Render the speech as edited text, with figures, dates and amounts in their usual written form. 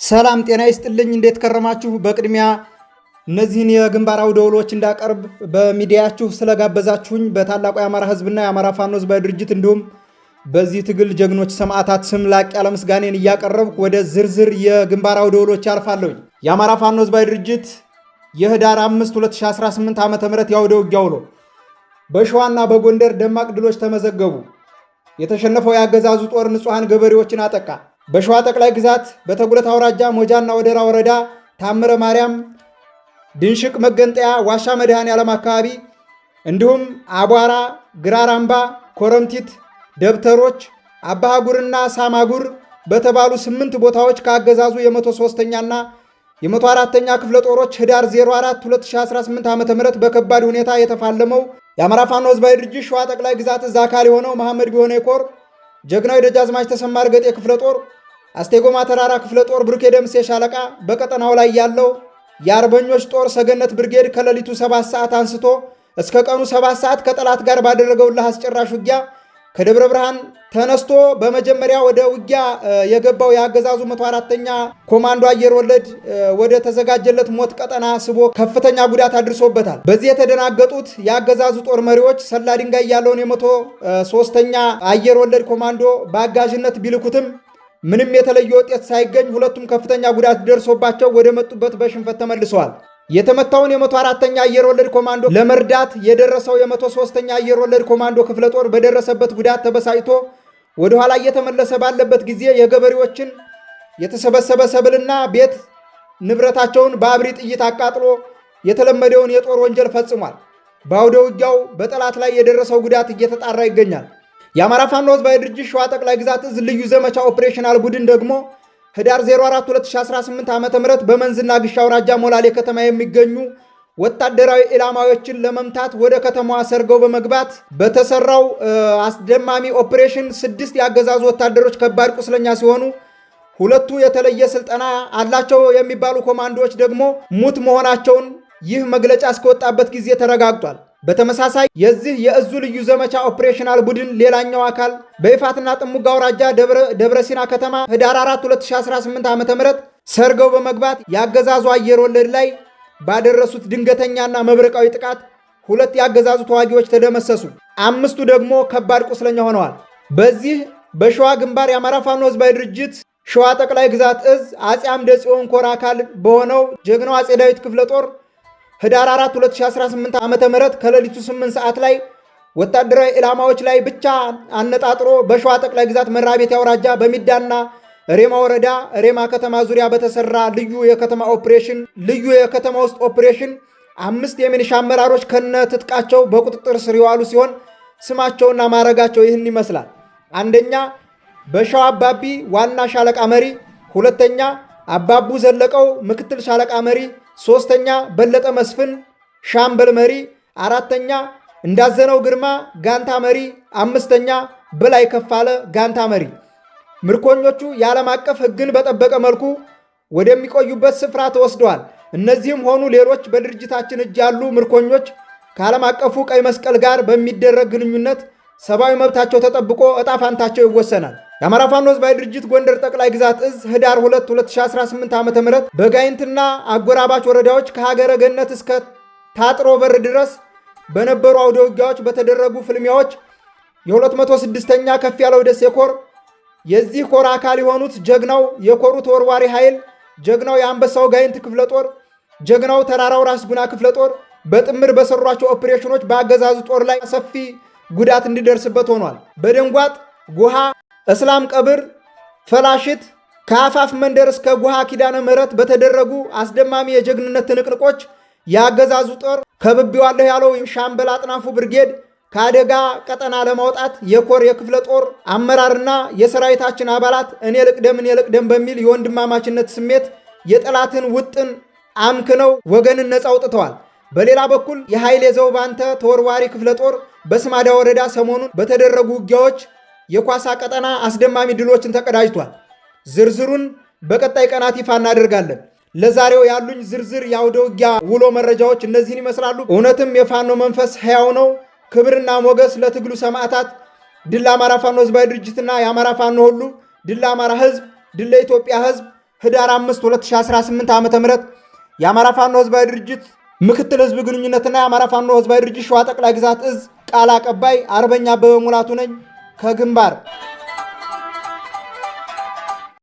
ሰላም ጤና ይስጥልኝ። እንዴት ከረማችሁ? በቅድሚያ እነዚህን የግንባር አውደ ውሎች እንዳቀርብ በሚዲያችሁ ስለጋበዛችሁኝ በታላቁ የአማራ ሕዝብና የአማራ ፋኖ ሕዝባዊ ድርጅት እንዲሁም በዚህ ትግል ጀግኖች ሰማዕታት ስም ላቅ ያለ ምስጋኔን እያቀረብኩ ወደ ዝርዝር የግንባር አውደ ውሎች አልፋለሁኝ። የአማራ ፋኖ ሕዝባዊ ድርጅት የህዳር 5 2018 ዓ.ም የአውደ ውጊያ ውሎ በሸዋና በጎንደር ደማቅ ድሎች ተመዘገቡ። የተሸነፈው የአገዛዙ ጦር ንጹሐን ገበሬዎችን አጠቃ። በሸዋ ጠቅላይ ግዛት በተጉለት አውራጃ ሞጃና ወደራ ወረዳ ታምረ ማርያም፣ ድንሽቅ መገንጠያ፣ ዋሻ መድኃኔ ዓለም አካባቢ እንዲሁም አቧራ፣ ግራራምባ፣ ኮረምቲት፣ ደብተሮች፣ አባሃጉርና ሳማጉር በተባሉ 8 ቦታዎች ከአገዛዙ የ103ኛና የ104ኛ ክፍለ ጦሮች ህዳር 04 2018 ዓ.ም በከባድ ሁኔታ የተፋለመው የአማራ ፋኖ ህዝባዊ ድርጅት ሸዋ ጠቅላይ ግዛት እዝ አካል የሆነው መሐመድ ቢሆነ ኮር ጀግናው ደጃዝማች ተሰማ እርገጤ ክፍለ ጦር አስቴጎማ ተራራ ክፍለ ጦር ብሩኬ ደምሴ ሻለቃ በቀጠናው ላይ ያለው የአርበኞች ጦር ሰገነት ብርጌድ ከሌሊቱ 7 ሰዓት አንስቶ እስከ ቀኑ 7 ሰዓት ከጠላት ጋር ባደረገው አስጨራሽ ውጊያ ከደብረ ብርሃን ተነስቶ በመጀመሪያ ወደ ውጊያ የገባው የአገዛዙ 104ኛ ኮማንዶ አየር ወለድ ወደ ተዘጋጀለት ሞት ቀጠና ስቦ ከፍተኛ ጉዳት አድርሶበታል። በዚህ የተደናገጡት የአገዛዙ ጦር መሪዎች ሰላ ድንጋይ ያለውን የ103ኛ አየር ወለድ ኮማንዶ በአጋዥነት ቢልኩትም ምንም የተለየ ውጤት ሳይገኝ ሁለቱም ከፍተኛ ጉዳት ደርሶባቸው ወደ መጡበት በሽንፈት ተመልሰዋል። የተመታውን የ104ኛ አየር ወለድ ኮማንዶ ለመርዳት የደረሰው የ103ኛ አየር ወለድ ኮማንዶ ክፍለ ጦር በደረሰበት ጉዳት ተበሳጭቶ ወደ ኋላ እየተመለሰ ባለበት ጊዜ የገበሬዎችን የተሰበሰበ ሰብልና ቤት ንብረታቸውን በአብሪ ጥይት አቃጥሎ የተለመደውን የጦር ወንጀል ፈጽሟል። በአውደ ውጊያው በጠላት ላይ የደረሰው ጉዳት እየተጣራ ይገኛል። የአማራ ፋኖ ህዝባዊ ድርጅት ሸዋ ጠቅላይ ግዛት እዝ ልዩ ዘመቻ ኦፕሬሽናል ቡድን ደግሞ ህዳር 04 2018 ዓ.ም በመንዝና ግሻ አውራጃ ሞላሌ ከተማ የሚገኙ ወታደራዊ ኢላማዎችን ለመምታት ወደ ከተማዋ ሰርገው በመግባት በተሰራው አስደማሚ ኦፕሬሽን 6 ያገዛዙ ወታደሮች ከባድ ቁስለኛ ሲሆኑ 2 የተለየ ስልጠና አላቸው የሚባሉ ኮማንዶዎች ደግሞ ሙት መሆናቸውን ይህ መግለጫ እስከወጣበት ጊዜ ተረጋግጧል። በተመሳሳይ የዚህ የእዙ ልዩ ዘመቻ ኦፕሬሽናል ቡድን ሌላኛው አካል በይፋትና ጥሙጋ አውራጃ ደብረ ሲና ከተማ ህዳር 4 2018 ዓ.ም ሰርገው በመግባት የአገዛዙ አየር ወለድ ላይ ባደረሱት ድንገተኛና መብረቃዊ ጥቃት 2 የአገዛዙ ተዋጊዎች ተደመሰሱ፣ 5ቱ ደግሞ ከባድ ቁስለኛ ሆነዋል። በዚህ በሸዋ ግንባር የአማራ ፋኖ ህዝባዊ ድርጅት ሸዋ ጠቅላይ ግዛት እዝ አጼ አምደ ጽዮን ኮር አካል በሆነው ጀግናው አጼ ዳዊት ክፍለ ጦር ህዳር 4 2018 ዓ.ም ከሌሊቱ 8 ሰዓት ላይ ወታደራዊ ኢላማዎች ላይ ብቻ አነጣጥሮ በሸዋ ጠቅላይ ግዛት መራቤቴ አውራጃ በሚዳና ሬማ ወረዳ ሬማ ከተማ ዙሪያ በተሰራ ልዩ የከተማ ውስጥ ኦፕሬሽን 5 የሚኒሻ አመራሮች ከነ ትጥቃቸው በቁጥጥር ስር የዋሉ ሲሆን ስማቸውና ማዕረጋቸው ይህን ይመስላል። አንደኛ በሸዋ አባቢ ዋና ሻለቃ መሪ፣ ሁለተኛ አባቡ ዘለቀው ምክትል ሻለቃ መሪ፣ ሶስተኛ በለጠ መስፍን ሻምበል መሪ፣ አራተኛ እንዳዘነው ግርማ ጋንታ መሪ፣ አምስተኛ በላይ ከፋለ ጋንታ መሪ። ምርኮኞቹ የዓለም አቀፍ ሕግን በጠበቀ መልኩ ወደሚቆዩበት ስፍራ ተወስደዋል። እነዚህም ሆኑ ሌሎች በድርጅታችን እጅ ያሉ ምርኮኞች ከዓለም አቀፉ ቀይ መስቀል ጋር በሚደረግ ግንኙነት ሰብአዊ መብታቸው ተጠብቆ ዕጣ ፋንታቸው ይወሰናል። የአማራ ፋኖ ህዝባዊ ድርጅት ጎንደር ጠቅላይ ግዛት እዝ ህዳር 2 2018 ዓ.ም በጋይንትና አጎራባች ወረዳዎች ከሀገረ ገነት እስከ ታጥሮ በር ድረስ በነበሩ አውደ ውጊያዎች በተደረጉ ፍልሚያዎች የ206ኛ ከፍ ያለው ደሴ ኮር የዚህ ኮር አካል የሆኑት ጀግናው የኮሩ ተወርዋሪ ኃይል፣ ጀግናው የአንበሳው ጋይንት ክፍለ ጦር፣ ጀግናው ተራራው ራስ ጉና ክፍለ ጦር በጥምር በሰሯቸው ኦፕሬሽኖች በአገዛዙ ጦር ላይ ሰፊ ጉዳት እንዲደርስበት ሆኗል። በደንጓጥ ጉሃ እስላም ቀብር ፈላሽት ከአፋፍ መንደር እስከ ጉሃ ኪዳነ ምህረት በተደረጉ አስደማሚ የጀግንነት ትንቅንቆች የአገዛዙ ጦር ከብቤዋለሁ ያለው ሻምበል አጥናፉ ብርጌድ ከአደጋ ቀጠና ለማውጣት የኮር የክፍለ ጦር አመራርና የሰራዊታችን አባላት እኔ ልቅደም በሚል የወንድማማችነት ስሜት የጠላትን ውጥን አምክነው ወገንን ነፃ አውጥተዋል። በሌላ በኩል የኃይሌ ዘውባንተ ተወርዋሪ ክፍለ ጦር በስማዳ ወረዳ ሰሞኑን በተደረጉ ውጊያዎች የኳሳ ቀጠና አስደማሚ ድሎችን ተቀዳጅቷል። ዝርዝሩን በቀጣይ ቀናት ይፋ እናደርጋለን። ለዛሬው ያሉኝ ዝርዝር የአውደ ውጊያ ውሎ መረጃዎች እነዚህን ይመስላሉ። እውነትም የፋኖ መንፈስ ሕያው ነው። ክብርና ሞገስ ለትግሉ ሰማዕታት። ድል ለአማራ ፋኖ ህዝባዊ ድርጅትና የአማራ ፋኖ ሁሉ። ድል ለአማራ ህዝብ፣ ድል ለኢትዮጵያ ህዝብ። ህዳር 5 2018 ዓ.ም የአማራ ፋኖ ህዝባዊ ድርጅት ምክትል ህዝብ ግንኙነትና የአማራ ፋኖ ህዝባዊ ድርጅት ሸዋ ጠቅላይ ግዛት እዝ ቃል አቀባይ አርበኛ አበበ ሙላቱ ነኝ ከግንባር።